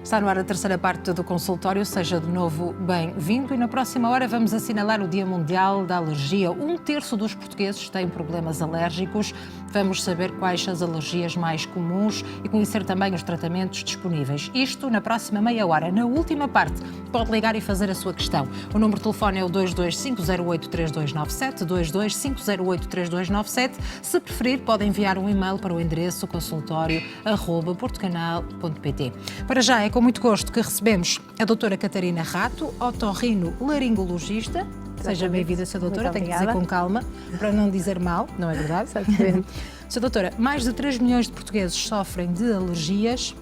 Está no ar a terceira parte do consultório, seja de novo bem-vindo e na próxima hora vamos assinalar o Dia Mundial da Alergia. 1/3 dos portugueses têm problemas alérgicos. Vamos saber quais as alergias mais comuns e conhecer também os tratamentos disponíveis. Isto na próxima meia hora. Na última parte, pode ligar e fazer a sua questão. O número de telefone é o 22508-3297, 22508-3297. Se preferir, pode enviar um e-mail para o endereço consultório@portucanal.pt. Para já, é com muito gosto que recebemos a doutora Catarina Rato, otorrino-laringologista. Seja bem-vinda, Sra. Doutora. Tenho que dizer com calma, para não dizer mal, não é verdade? Sra. Doutora, mais de 3 milhões de portugueses sofrem de alergias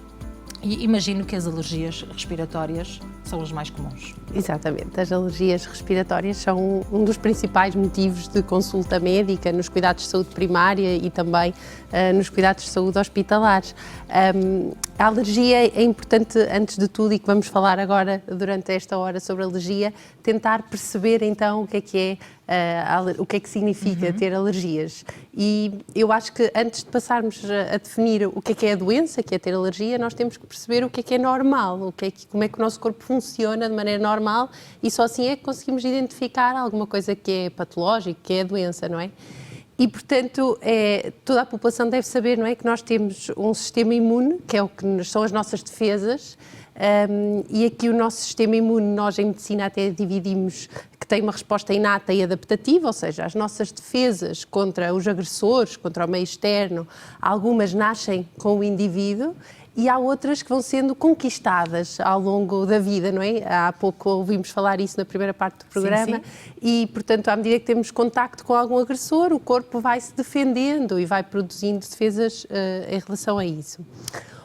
e imagino que as alergias respiratórias são as mais comuns. Exatamente. As alergias respiratórias são um dos principais motivos de consulta médica nos cuidados de saúde primária e também nos cuidados de saúde hospitalares. A alergia é importante, antes de tudo, e que vamos falar agora durante esta hora sobre alergia, tentar perceber então o que é que significa ter alergias. E eu acho que antes de passarmos a definir o que é a doença, que é ter alergia, nós temos que perceber o que é normal, como é que o nosso corpo funciona de maneira normal, e só assim é que conseguimos identificar alguma coisa que é patológica, que é a doença, não é? E, portanto, toda a população deve saber, não é, que nós temos um sistema imune, que é o que são as nossas defesas, e aqui o nosso sistema imune, nós em medicina até dividimos que tem uma resposta inata e adaptativa, ou seja, as nossas defesas contra os agressores, contra o meio externo, algumas nascem com o indivíduo, e há outras que vão sendo conquistadas ao longo da vida, não é? Há pouco ouvimos falar isso na primeira parte do programa. Sim. E, portanto, à medida que temos contacto com algum agressor, o corpo vai se defendendo e vai produzindo defesas em relação a isso.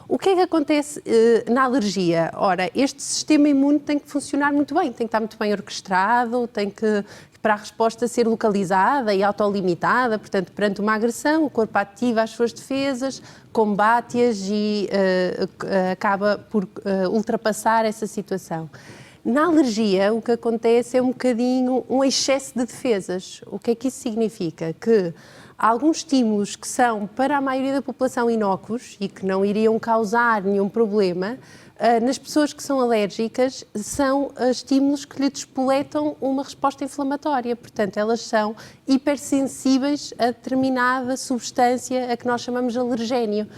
O que é que acontece na alergia? Ora, este sistema imune tem que funcionar muito bem, tem que estar muito bem orquestrado, tem que, para a resposta ser localizada e autolimitada, portanto, perante uma agressão, o corpo ativa as suas defesas, combate-as e acaba por ultrapassar essa situação. Na alergia, o que acontece é um bocadinho um excesso de defesas. O que é que isso significa? Que há alguns estímulos que são, para a maioria da população, inócuos e que não iriam causar nenhum problema, nas pessoas que são alérgicas, são estímulos que lhe despoletam uma resposta inflamatória. Portanto, elas são hipersensíveis a determinada substância a que nós chamamos de alergénio.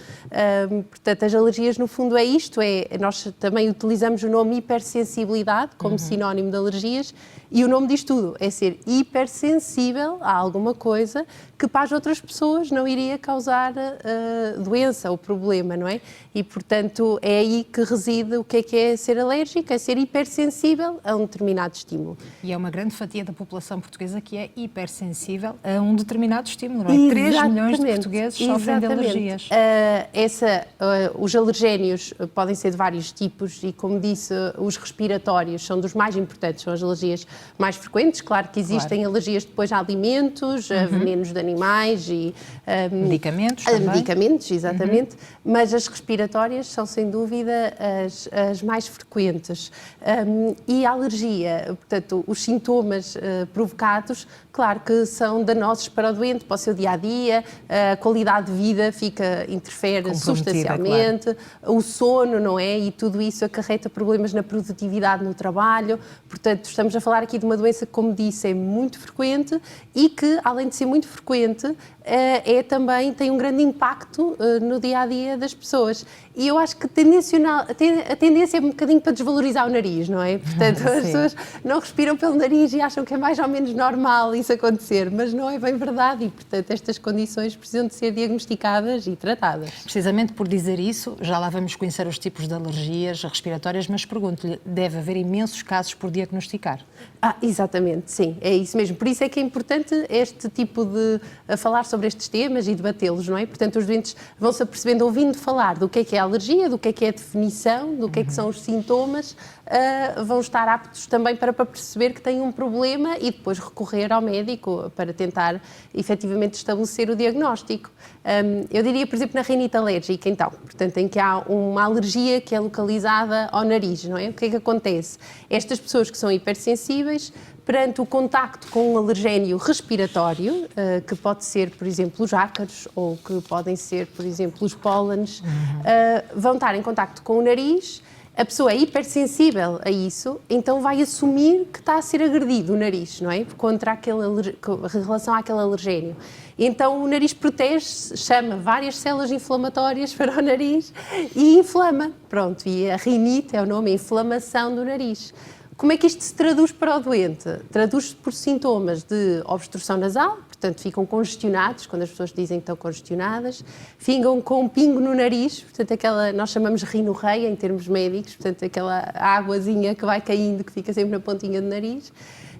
Portanto, as alergias, no fundo, é isto. Nós também utilizamos o nome hipersensibilidade como sinónimo de alergias, e o nome diz tudo. É ser hipersensível a alguma coisa que para as outras pessoas não iria causar doença ou problema, não é? E, portanto, é aí que reside o que é ser alérgico, é ser hipersensível a um determinado estímulo. E é uma grande fatia da população portuguesa que é hipersensível a um determinado estímulo, não é? 3 milhões de portugueses sofrem de alergias. Os alergénios podem ser de vários tipos e, como disse, os respiratórios são dos mais importantes, são as alergias mais frequentes. Claro que existem alergias depois a alimentos, a venenos de animais e medicamentos também. Medicamentos, exatamente, mas as respiratórias são sem dúvida as mais frequentes. E a alergia, portanto, os sintomas provocados, claro que são danosos para o doente, para o seu dia-a-dia, a qualidade de vida interfere substancialmente, claro. O sono, não é? E tudo isso acarreta problemas na produtividade no trabalho. Portanto, estamos a falar aqui de uma doença que, como disse, é muito frequente e que, além de ser muito frequente, também tem um grande impacto no dia-a-dia das pessoas. E eu acho que a tendência é um bocadinho para desvalorizar o nariz, não é? Portanto, as pessoas não respiram pelo nariz e acham que é mais ou menos normal isso acontecer, mas não é bem verdade e, portanto, estas condições precisam de ser diagnosticadas e tratadas. Precisamente por dizer isso, já lá vamos conhecer os tipos de alergias respiratórias, mas pergunto-lhe, deve haver imensos casos por diagnosticar? Exatamente, sim, é isso mesmo. Por isso é que é importante este tipo de falar sobre estes temas e debatê-los, não é? Portanto, os doentes vão-se apercebendo, ouvindo falar do que é a alergia, do que é a definição, do que é que são os sintomas, vão estar aptos também para perceber que têm um problema e depois recorrer ao médico para tentar efetivamente estabelecer o diagnóstico. Eu diria, por exemplo, na rinite alérgica, então, portanto, em que há uma alergia que é localizada ao nariz, não é? O que é que acontece? Estas pessoas que são hipersensíveis perante o contacto com um alergénio respiratório, que pode ser, por exemplo, os ácaros ou que podem ser, por exemplo, os pólenes, vão estar em contacto com o nariz. A pessoa é hipersensível a isso, então vai assumir que está a ser agredido o nariz, não é? Em relação àquele alergénio. Então o nariz protege-se, chama várias células inflamatórias para o nariz e inflama. Pronto, e a rinite é o nome, a inflamação do nariz. Como é que isto se traduz para o doente? Traduz-se por sintomas de obstrução nasal, portanto ficam congestionados, quando as pessoas dizem que estão congestionadas, ficam com um pingo no nariz, portanto nós chamamos de rinorreia em termos médicos, portanto aquela águazinha que vai caindo, que fica sempre na pontinha do nariz.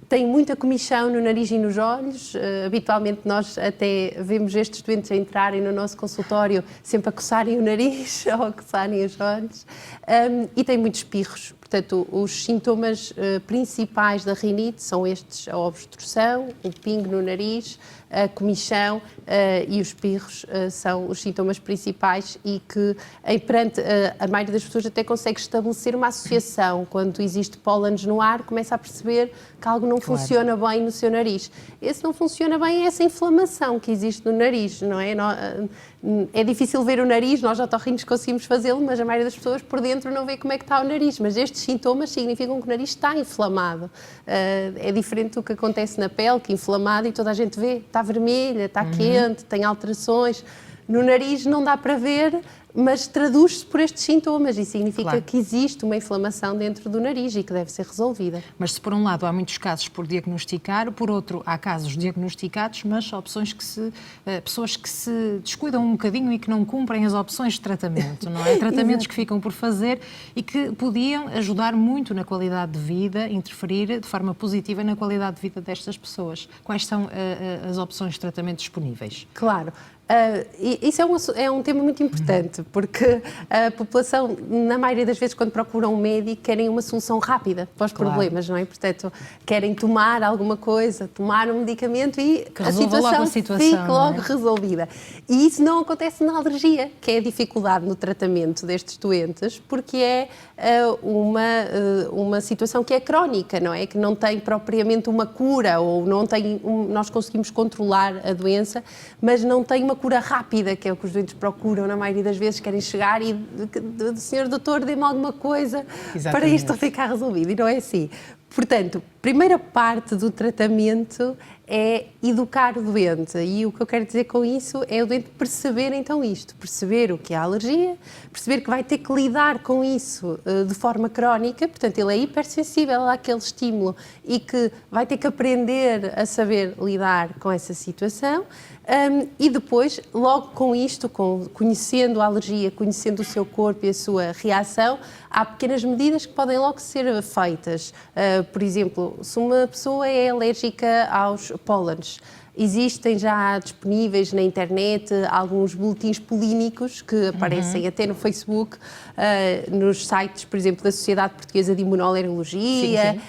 Tem muita comichão no nariz e nos olhos. Habitualmente nós até vemos estes doentes a entrarem no nosso consultório sempre a coçarem o nariz ou a coçarem os olhos. E tem muitos espirros. Portanto, os sintomas principais da rinite são estes: a obstrução, o pingo no nariz, a comichão e os espirros são os sintomas principais e que, perante a maioria das pessoas, até consegue estabelecer uma associação. Quando existe pólenes no ar, começa a perceber que algo não funciona bem no seu nariz. Esse não funciona bem é essa inflamação que existe no nariz, não é? É difícil ver o nariz, nós otorrinos conseguimos fazê-lo, mas a maioria das pessoas por dentro não vê como é que está o nariz. Mas estes sintomas significam que o nariz está inflamado. É diferente do que acontece na pele, que é inflamado e toda a gente vê, está vermelha, está quente, tem alterações. No nariz não dá para ver, mas traduz-se por estes sintomas e significa que existe uma inflamação dentro do nariz e que deve ser resolvida. Mas se por um lado há muitos casos por diagnosticar, por outro há casos diagnosticados, mas pessoas que se descuidam um bocadinho e que não cumprem as opções de tratamento, não é? Tratamentos que ficam por fazer e que podiam ajudar muito na qualidade de vida, interferir de forma positiva na qualidade de vida destas pessoas. Quais são as opções de tratamento disponíveis? Claro. Isso é um tema muito importante, porque a população, na maioria das vezes, quando procuram um médico, querem uma solução rápida para os problemas, não é? Portanto, querem tomar alguma coisa, tomar um medicamento e a situação fique logo resolvida. E isso não acontece na alergia, que é a dificuldade no tratamento destes doentes, porque é uma situação que é crónica, não é? Que não tem propriamente uma cura, ou não tem nós conseguimos controlar a doença, mas não tem uma cura rápida, que é o que os doentes procuram na maioria das vezes, querem chegar e senhor doutor, dê-me alguma coisa para isto ficar resolvido, e não é assim. Portanto, primeira parte do tratamento é educar o doente, e o que eu quero dizer com isso é o doente perceber então isto, perceber o que é a alergia, perceber que vai ter que lidar com isso de forma crónica, portanto ele é hipersensível àquele estímulo e que vai ter que aprender a saber lidar com essa situação. E depois, logo com isto, conhecendo a alergia, conhecendo o seu corpo e a sua reação, há pequenas medidas que podem logo ser feitas. Por exemplo, se uma pessoa é alérgica aos pólenes, existem já disponíveis na internet alguns boletins polínicos que aparecem até no Facebook, nos sites, por exemplo, da Sociedade Portuguesa de Imunoalergologia,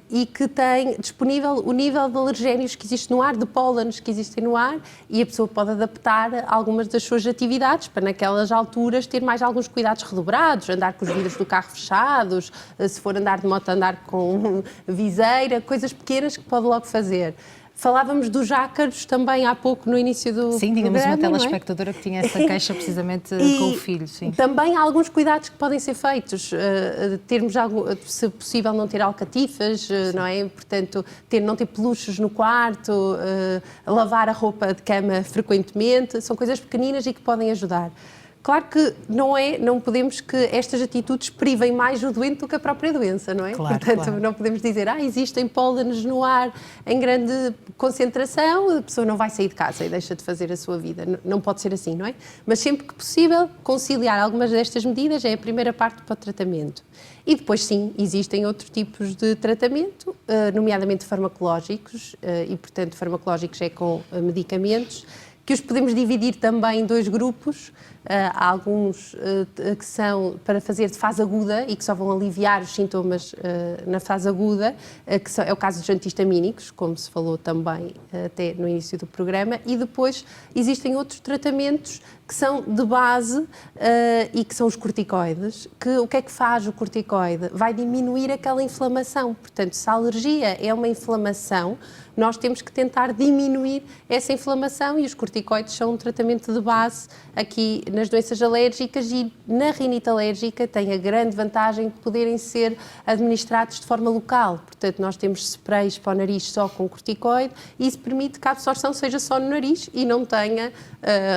e que tem disponível o nível de alergénios que existe no ar, de pólenes que existem no ar, e a pessoa pode adaptar algumas das suas atividades para, naquelas alturas, ter mais alguns cuidados redobrados, andar com os vidros do carro fechados, se for andar de moto, andar com viseira, coisas pequenas que pode logo fazer. Falávamos dos ácaros também há pouco no início do Sim, tínhamos programa, uma telespectadora que tinha essa queixa precisamente com o filho. Sim. Também há alguns cuidados que podem ser feitos, termos se possível não ter alcatifas, não é? Portanto, não ter peluches no quarto, lavar a roupa de cama frequentemente, são coisas pequeninas e que podem ajudar. Claro que não podemos que estas atitudes privem mais o doente do que a própria doença, não é? Claro, Portanto, não podemos dizer, existem pólenes no ar em grande concentração, a pessoa não vai sair de casa e deixa de fazer a sua vida. Não pode ser assim, não é? Mas sempre que possível, conciliar algumas destas medidas é a primeira parte para o tratamento. E depois, sim, existem outros tipos de tratamento, nomeadamente farmacológicos, e, portanto, farmacológicos é com medicamentos, que os podemos dividir também em dois grupos. há alguns que são para fazer de fase aguda e que só vão aliviar os sintomas na fase aguda, é o caso dos antihistamínicos, como se falou também até no início do programa, e depois existem outros tratamentos que são de base e que são os corticoides, que o que é que faz o corticoide? Vai diminuir aquela inflamação. Portanto, se a alergia é uma inflamação, nós temos que tentar diminuir essa inflamação e os corticoides são um tratamento de base aqui nas doenças alérgicas e na rinite alérgica tem a grande vantagem de poderem ser administrados de forma local. Portanto, nós temos sprays para o nariz só com corticoide e isso permite que a absorção seja só no nariz e não tenha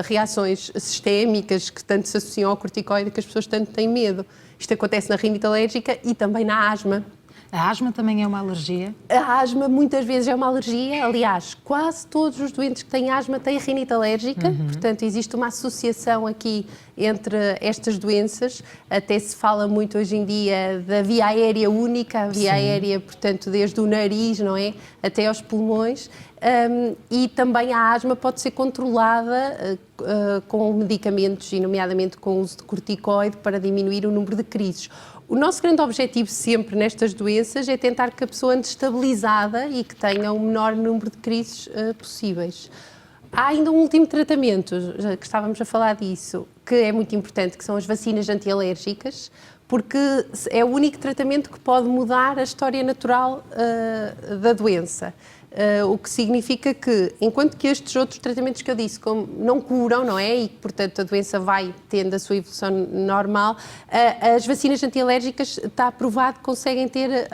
reações sistémicas que tanto se associam ao corticoide que as pessoas tanto têm medo. Isto acontece na rinite alérgica e também na asma. A asma também é uma alergia? A asma muitas vezes é uma alergia, aliás, quase todos os doentes que têm asma têm rinite alérgica, portanto existe uma associação aqui entre estas doenças, até se fala muito hoje em dia da via aérea única, a via aérea, portanto, desde o nariz, não é, até aos pulmões, e também a asma pode ser controlada com medicamentos, e nomeadamente com o uso de corticoide para diminuir o número de crises. O nosso grande objetivo sempre nestas doenças é tentar que a pessoa ande estabilizada e que tenha o menor número de crises possíveis. Há ainda um último tratamento, já que estávamos a falar disso, que é muito importante, que são as vacinas antialérgicas, porque é o único tratamento que pode mudar a história natural da doença. O que significa que, enquanto que estes outros tratamentos que eu disse como não curam, não é? E, portanto, a doença vai tendo a sua evolução normal, as vacinas antialérgicas está provado que conseguem ter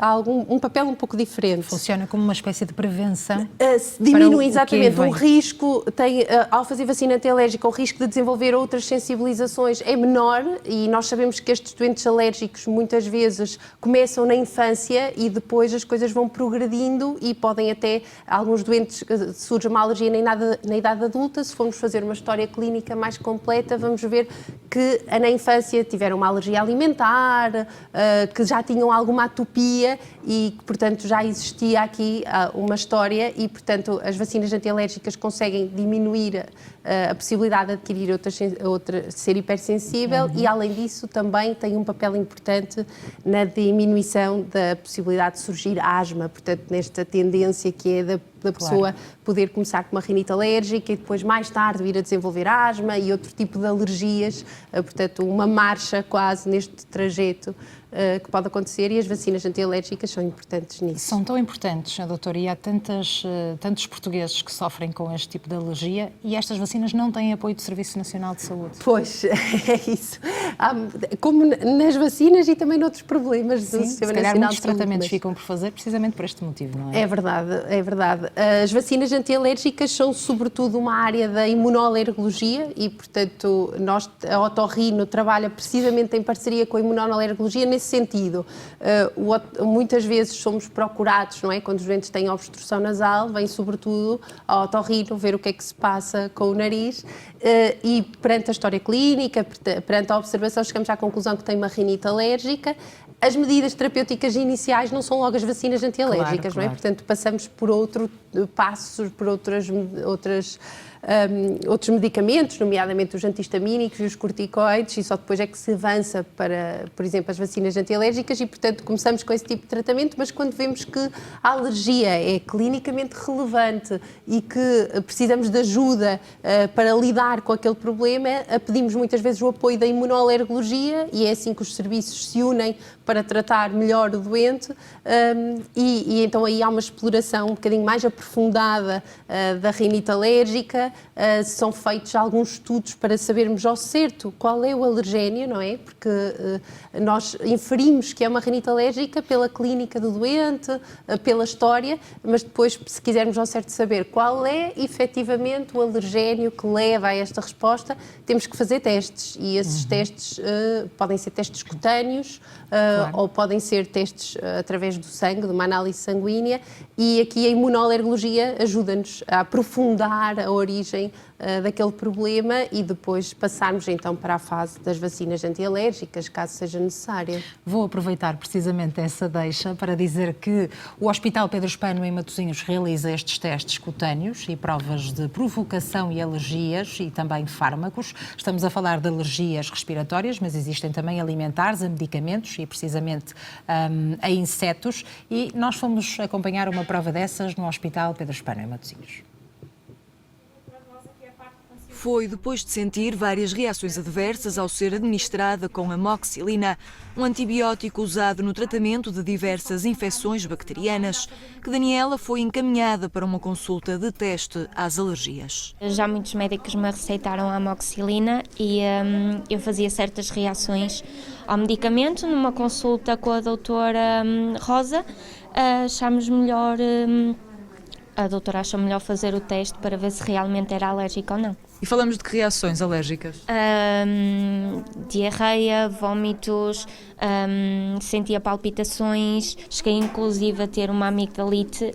um papel um pouco diferente. Funciona como uma espécie de prevenção? Diminui exatamente o risco, ao fazer vacina antialérgica, o risco de desenvolver outras sensibilizações é menor e nós sabemos que estes doentes alérgicos muitas vezes começam na infância e depois as coisas vão progredindo e podem até alguns doentes surge uma alergia na idade adulta. Se formos fazer uma história clínica mais completa, vamos ver que na infância tiveram uma alergia alimentar, que já tinham alguma atopia e que, portanto, já existia aqui uma história e, portanto, as vacinas antialérgicas conseguem diminuir a possibilidade de adquirir ser hipersensível e, além disso, também tem um papel importante na diminuição da possibilidade de surgir asma, portanto, nesta tendência que é da pessoa poder começar com uma rinite alérgica e depois mais tarde vir a desenvolver asma e outro tipo de alergias, portanto uma marcha quase neste trajeto que pode acontecer e as vacinas antialérgicas são importantes nisso. São tão importantes, doutora, e há tantos portugueses que sofrem com este tipo de alergia e estas vacinas não têm apoio do Serviço Nacional de Saúde. Pois, é isso. Como nas vacinas e também noutros problemas do Sistema Nacional de Saúde. Se calhar muitos tratamentos ficam por fazer precisamente por este motivo, não é? É verdade, é verdade. As vacinas antialérgicas são sobretudo uma área da imunoalergologia e, portanto, a Otorrino trabalha precisamente em parceria com a imunoalergologia nesse sentido. Muitas vezes somos procurados, não é? Quando os doentes têm obstrução nasal, vem sobretudo a Otorrino ver o que é que se passa com o nariz e perante a história clínica, perante a observação, chegamos à conclusão que tem uma rinite alérgica. As medidas terapêuticas iniciais não são logo as vacinas antialérgicas, não é? Portanto, passamos por outros passos, por outros medicamentos, nomeadamente os antihistamínicos e os corticoides, e só depois é que se avança para, por exemplo, as vacinas antialérgicas e, portanto, começamos com esse tipo de tratamento, mas quando vemos que a alergia é clinicamente relevante e que precisamos de ajuda para lidar com aquele problema, pedimos muitas vezes o apoio da imunoalergologia e é assim que os serviços se unem para tratar melhor o doente e então aí há uma exploração um bocadinho mais aprofundada da rinite alérgica. São feitos alguns estudos para sabermos ao certo qual é o alergénio, não é? Porque nós inferimos que é uma rinite alérgica pela clínica do doente, pela história, mas depois, se quisermos ao certo saber qual é efetivamente o alergénio que leva a esta resposta, temos que fazer testes e esses testes podem ser testes cutâneos ou podem ser testes através do sangue, de uma análise sanguínea e aqui a imunoalergologia ajuda-nos a aprofundar a origem origem daquele problema e depois passarmos então para a fase das vacinas antialérgicas, caso seja necessário. Vou aproveitar precisamente essa deixa para dizer que o Hospital Pedro Hispano em Matosinhos realiza estes testes cutâneos e provas de provocação e alergias e também fármacos. Estamos a falar de alergias respiratórias, mas existem também alimentares, a medicamentos e precisamente a insetos. E nós fomos acompanhar uma prova dessas no Hospital Pedro Hispano em Matosinhos. Foi depois de sentir várias reações adversas ao ser administrada com amoxicilina, um antibiótico usado no tratamento de diversas infecções bacterianas, que Daniela foi encaminhada para uma consulta de teste às alergias. Já muitos médicos me receitaram a amoxicilina e eu fazia certas reações ao medicamento. Numa consulta com a doutora Rosa, achámos melhor, a doutora achou melhor fazer o teste para ver se realmente era alérgica ou não. E falamos de que reações alérgicas? Diarreia, vômitos, sentia palpitações, cheguei inclusive a ter uma amigdalite,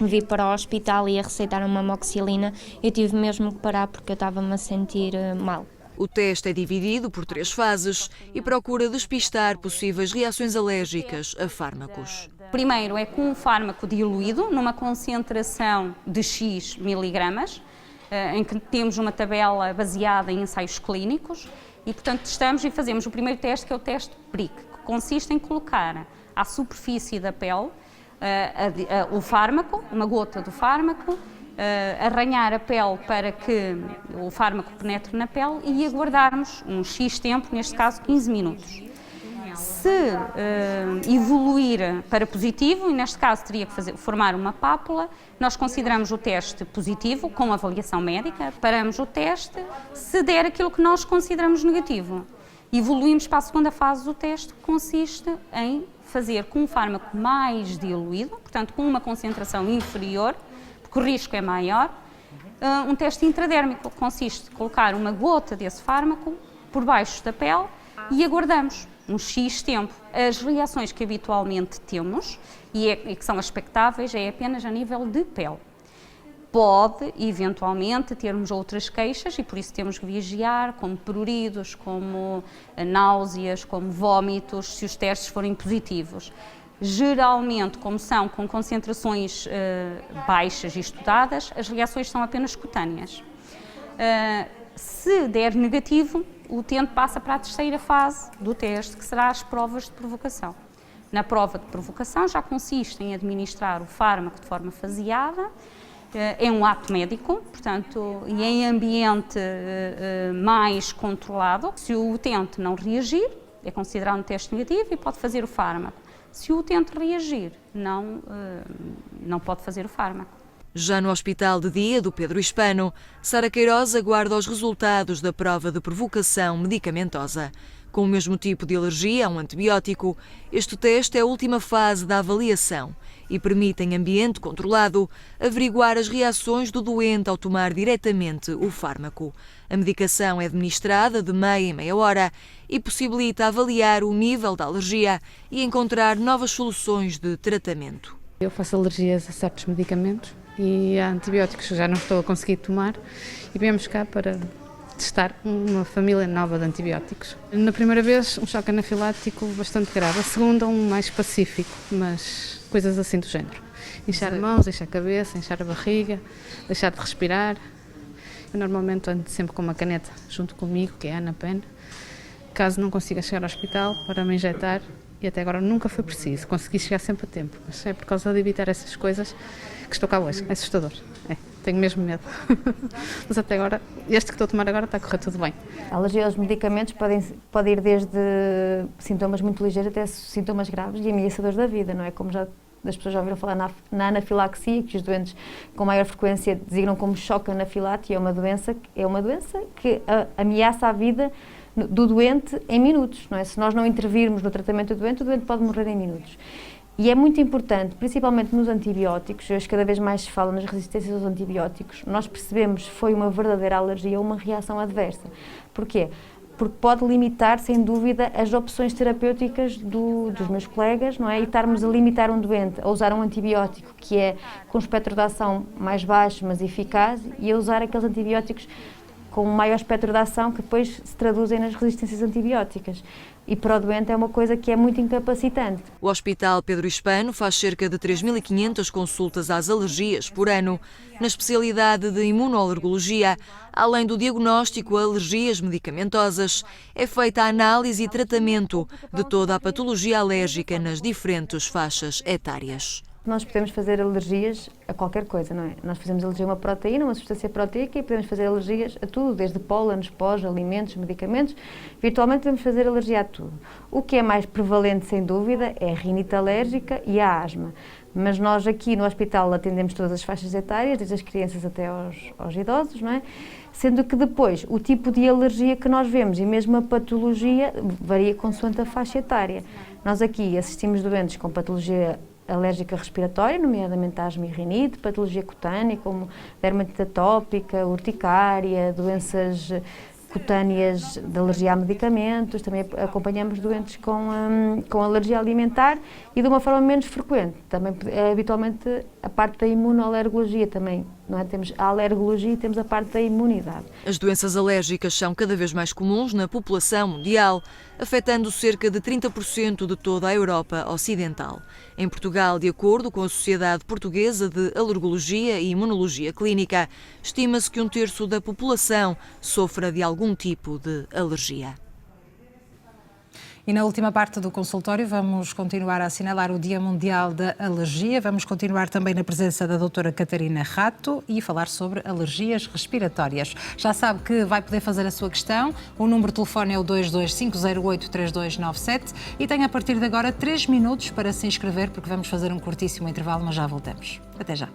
vi para o hospital e a receitar uma amoxicilina. Eu tive mesmo que parar porque eu estava-me a sentir mal. O teste é dividido por 3 fases e procura despistar possíveis reações alérgicas a fármacos. Primeiro é com um fármaco diluído, numa concentração de X miligramas, em que temos uma tabela baseada em ensaios clínicos e, portanto, testamos e fazemos o primeiro teste, que é o teste PRIC, que consiste em colocar à superfície da pele o fármaco, uma gota do fármaco, arranhar a pele para que o fármaco penetre na pele e aguardarmos um X tempo, neste caso 15 minutos. Se evoluir para positivo, e neste caso teria que formar uma pápula, nós consideramos o teste positivo, com avaliação médica, paramos o teste, se der aquilo que nós consideramos negativo. Evoluímos para a segunda fase do teste, que consiste em fazer com um fármaco mais diluído, portanto com uma concentração inferior, porque o risco é maior, um teste intradérmico, que consiste em colocar uma gota desse fármaco por baixo da pele e aguardamos um X tempo. As reações que habitualmente temos e que são expectáveis é apenas a nível de pele. Pode, eventualmente, termos outras queixas e por isso temos que vigiar, como pruridos, como náuseas, como vômitos, se os testes forem positivos. Geralmente, como são com concentrações baixas e estudadas, as reações são apenas cutâneas. Se der negativo, o utente passa para a terceira fase do teste, que será as provas de provocação. Na prova de provocação já consiste em administrar o fármaco de forma faseada, é um ato médico, portanto, e em ambiente mais controlado. Se o utente não reagir, é considerado um teste negativo e pode fazer o fármaco. Se o utente reagir, não pode fazer o fármaco. Já no Hospital de Dia do Pedro Hispano, Sara Queiroz aguarda os resultados da prova de provocação medicamentosa. Com o mesmo tipo de alergia a um antibiótico, este teste é a última fase da avaliação e permite, em ambiente controlado, averiguar as reações do doente ao tomar diretamente o fármaco. A medicação é administrada de meia em meia hora e possibilita avaliar o nível da alergia e encontrar novas soluções de tratamento. Eu faço alergias a certos medicamentos e há antibióticos que já não estou a conseguir tomar e viemos cá para testar uma família nova de antibióticos. Na primeira vez, um choque anafilático bastante grave. A segunda, um mais pacífico, mas coisas assim do género. Inchar mãos, inchar a cabeça, inchar a barriga, deixar de respirar. Eu normalmente ando sempre com uma caneta junto comigo, que é a Anapen. Caso não consiga chegar ao hospital para me injetar, e até agora nunca foi preciso, consegui chegar sempre a tempo, mas é por causa de evitar essas coisas que estou cá hoje. É assustador, tenho mesmo medo. Mas até agora, este que estou a tomar agora está a correr tudo bem. A alergia aos medicamentos pode ir desde sintomas muito ligeiros até sintomas graves e ameaçadores da vida, não é? Como já as pessoas já ouviram falar na anafilaxia, que os doentes com maior frequência designam como choque anafilático, é uma doença que ameaça a vida do doente em minutos, não é? Se nós não intervirmos no tratamento do doente, o doente pode morrer em minutos. E é muito importante, principalmente nos antibióticos, hoje cada vez mais se fala nas resistências aos antibióticos, nós percebemos se foi uma verdadeira alergia ou uma reação adversa. Porquê? porque pode limitar, sem dúvida, as opções terapêuticas dos meus colegas, não é? E estarmos a limitar um doente a usar um antibiótico que é com um espectro de ação mais baixo, mas eficaz, e a usar aqueles antibióticos com um maior espectro de ação que depois se traduzem nas resistências antibióticas. E para o doente é uma coisa que é muito incapacitante. O Hospital Pedro Hispano faz cerca de 3.500 consultas às alergias por ano. Na especialidade de imunoalergologia, além do diagnóstico a alergias medicamentosas, é feita a análise e tratamento de toda a patologia alérgica nas diferentes faixas etárias. Nós podemos fazer alergias a qualquer coisa, não é? Nós fazemos alergia a uma proteína, uma substância proteica, e podemos fazer alergias a tudo, desde pólenes, pós, alimentos, medicamentos. Virtualmente podemos fazer alergia a tudo. O que é mais prevalente, sem dúvida, é a rinite alérgica e a asma. Mas nós aqui no hospital atendemos todas as faixas etárias, desde as crianças até aos idosos, não é? Sendo que depois o tipo de alergia que nós vemos e mesmo a patologia varia consoante a faixa etária. Nós aqui assistimos doentes com patologia alérgica respiratória, nomeadamente asma e rinite, patologia cutânea, como dermatite atópica, urticária, doenças cutâneas de alergia a medicamentos, também acompanhamos doentes com alergia alimentar e de uma forma menos frequente. Também, habitualmente, a parte da imunoalergologia também, não é? Temos a alergologia e temos a parte da imunidade. As doenças alérgicas são cada vez mais comuns na população mundial, afetando cerca de 30% de toda a Europa Ocidental. Em Portugal, de acordo com a Sociedade Portuguesa de Alergologia e Imunologia Clínica, estima-se que 1/3 da população sofra de algum tipo de alergia. E na última parte do consultório vamos continuar a assinalar o Dia Mundial da Alergia. Vamos continuar também na presença da doutora Catarina Rato e falar sobre alergias respiratórias. Já sabe que vai poder fazer a sua questão. O número de telefone é o 225083297 e tem a partir de agora 3 minutos para se inscrever, porque vamos fazer um curtíssimo intervalo, mas já voltamos. Até já.